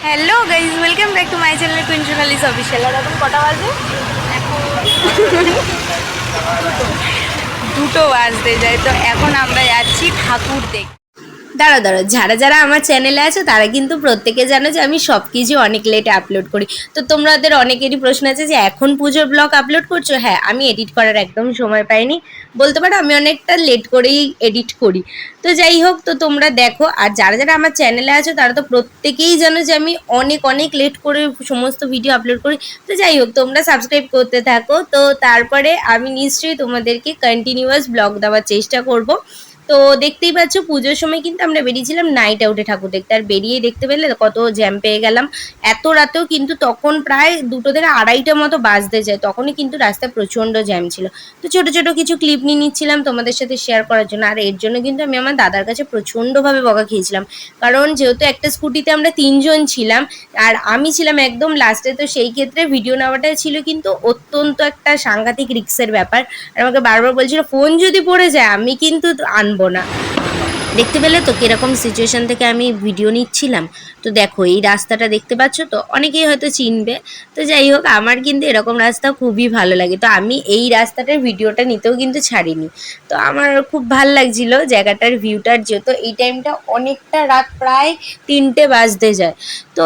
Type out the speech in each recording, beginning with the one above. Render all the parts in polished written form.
Hello guys, welcome back to my channel কুইন্ট্রালিস official. আর এখন কটা বাজে? দুটো বাজতে যায়। তো এখন আমরা যাচ্ছি ঠাকুর দেখতে। দাঁড়াও দাঁড়াও, যারা যারা আমার চ্যানেলে আছে তারা কিন্তু প্রত্যেকে জানো যে আমি সব কিছু অনেক লেটে আপলোড করি। তো তোমাদের অনেকেরই প্রশ্ন আছে যে এখন পুজোর ব্লগ আপলোড করছো। হ্যাঁ, আমি এডিট করার একদম সময় পাইনি, বলতে পারো আমি অনেকটা লেট করেই এডিট করি। তো যাই হোক, তো তোমরা দেখো। আর যারা যারা আমার চ্যানেলে আছো তারা তো প্রত্যেকেই জানো যে আমি অনেক অনেক লেট করে সমস্ত ভিডিও আপলোড করি। তো যাই হোক, তোমরা সাবস্ক্রাইব করতে থাকো। তো তারপরে আমি নিশ্চয়ই তোমাদেরকে কন্টিনিউয়াস ব্লগ দেওয়ার চেষ্টা করব। তো দেখতেই পাচ্ছ, পুজোর সময় কিন্তু আমরা বেরিয়েছিলাম নাইট আউটে ঠাকুর দেখতে। আর বেরিয়ে দেখতে পেলে কত জ্যাম পেয়ে গেলাম। এত রাতেও কিন্তু, তখন প্রায় 2টো থেকে 2:30টার মতো বাজতে যায়, তখনই কিন্তু রাস্তায় প্রচণ্ড জ্যাম ছিল। তো ছোট ছোট কিছু ক্লিপ নিয়ে নিচ্ছিলাম তোমাদের সাথে শেয়ার করার জন্য। আর এর জন্য কিন্তু আমি আমার দাদার কাছে প্রচণ্ডভাবে বকা খেয়েছিলাম। কারণ যেহেতু একটা স্কুটিতে আমরা 3জন ছিলাম, আর আমি ছিলাম একদম লাস্টে, তো সেই ক্ষেত্রে ভিডিও নেওয়াটা ছিল কিন্তু অত্যন্ত একটা সাংঘাতিক রিস্কের ব্যাপার। আর আমাকে বারবার বলছিল ফোন যদি পড়ে যায় আমি কিন্তু আনবো না। দেখতে পেলে তো কিরকম সিচুয়েশন থেকে আমি ভিডিও নিচ্ছিলাম। তো দেখো, এই রাস্তাটা দেখতে পাচ্ছ তো, অনেকেই হয়তো চিনবে। তো যাই হোক, আমার কিন্তু এরকম রাস্তা খুবই ভালো লাগে। তো আমি এই রাস্তাটার ভিডিওটা নিতেও কিন্তু ছাড়িনি। তো আমার খুব ভাল লাগছিল জায়গাটার ভিউটার, যেহেতু এই টাইমটা অনেকটা রাত, প্রায় 3টে বাজতে যায়। তো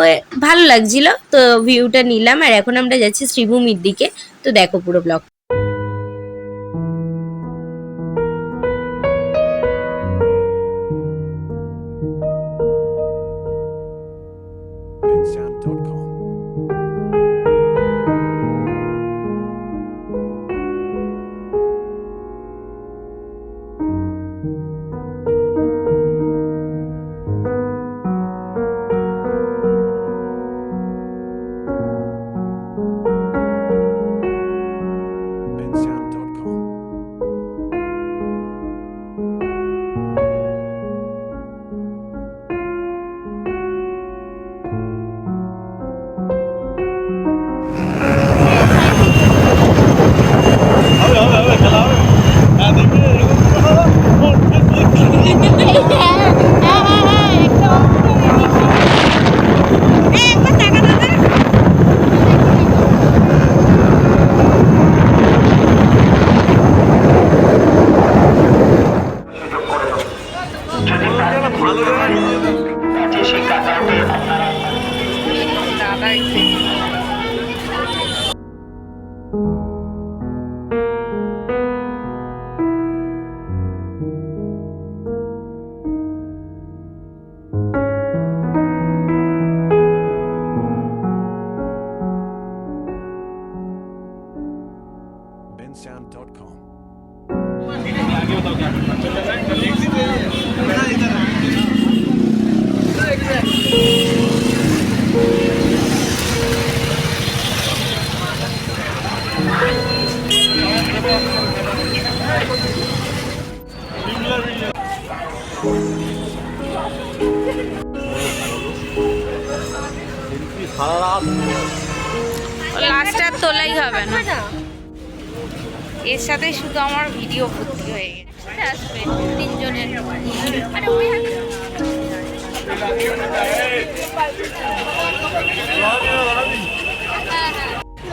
ভালো লাগছিল, তো ভিউটা নিলাম। আর এখন আমরা যাচ্ছি শ্রীভূমির দিকে। তো দেখো পুরো ব্লগ। bensound.com লাস্ট আর তোলাই হবে না, এর সাথে শুধু আমার ভিডিও ভর্তি হয়ে গেছে। আসবে 3জনের।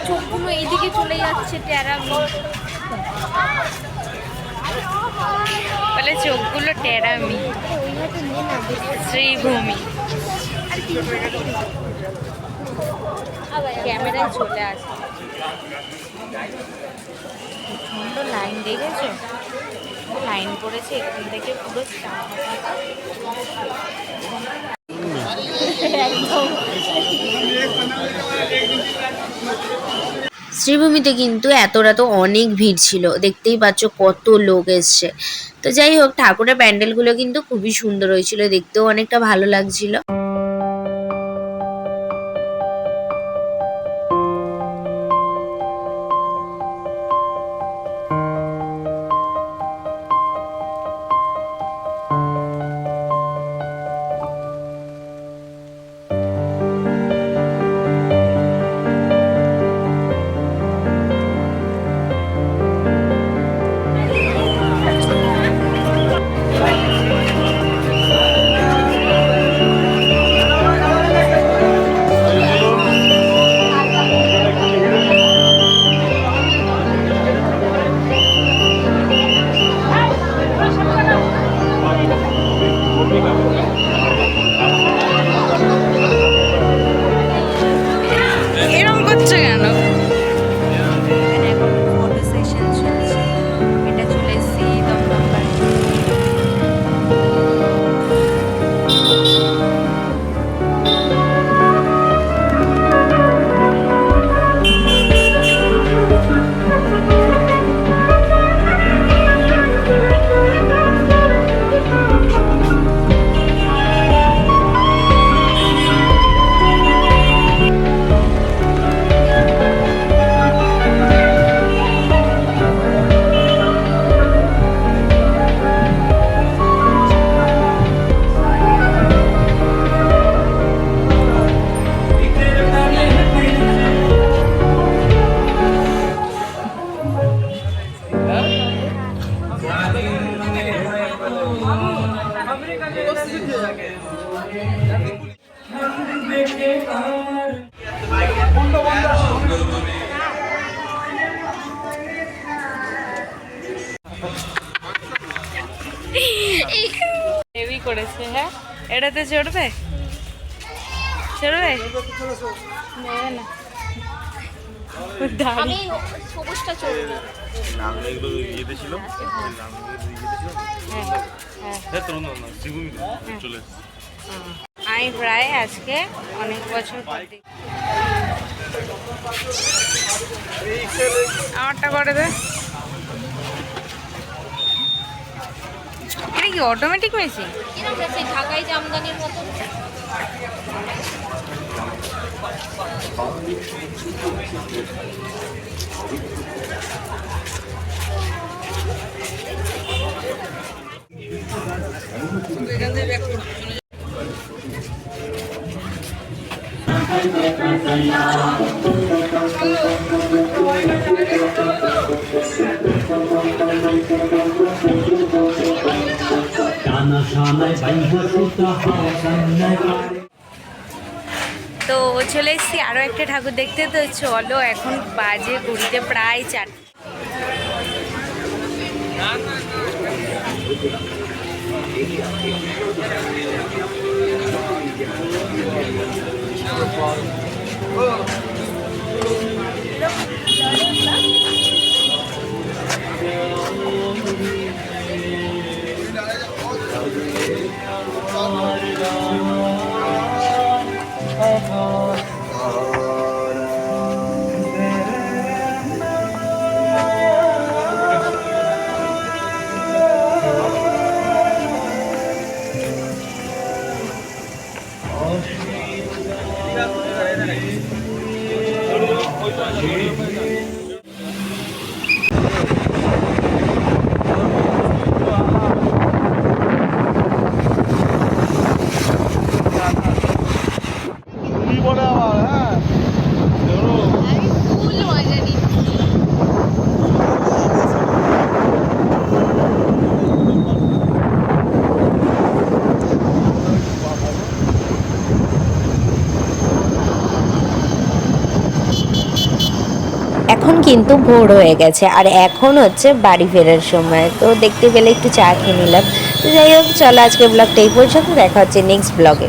চোখগুলো এইদিকে চলে যাচ্ছে, টেরামি বলে, চোখগুলো টেরামি। শ্রীভূমি ক্যামেরায় চলে আসে। প্রচন্ড লাইন দেখেছো, লাইন পড়েছে এখান থেকে পুরো শ্রীভূমিতে কিন্তু এত রাত অনেক ভিড় ছিল, দেখতেই পাচ্ছ কত লোক এসছে। তো যাই হোক, ঠাকুরের প্যান্ডেলগুলো কিন্তু খুবই সুন্দর হয়েছিল, দেখতেও অনেকটা ভালো লাগছিল। হেভি করেছে। হ্যাঁ, এটাতে চড়বে চড়বে না, আমি সবুজটা চলবো। আমি প্রায় আজকে অনেক বছর পর আমারটা করে দে। এটা কি অটোমেটিক মেশিন? সেই ঢাকাই জামদানির মতন। তো চলে এসেছি আরও একটা ঠাকুর দেখতে। তো চলো, এখন বাজে ঘুরতে প্রায় 4। এখন কিন্তু ভোর হয়ে গেছে আর এখন হচ্ছে বাড়ি ফেরার সময়। তো দেখতে পেলে একটু চা খেয়ে নিলাম। তো যাই হোক, চলো আজকে ব্লগটা এই পর্যন্ত, দেখা হচ্ছে নেক্সট ব্লগে।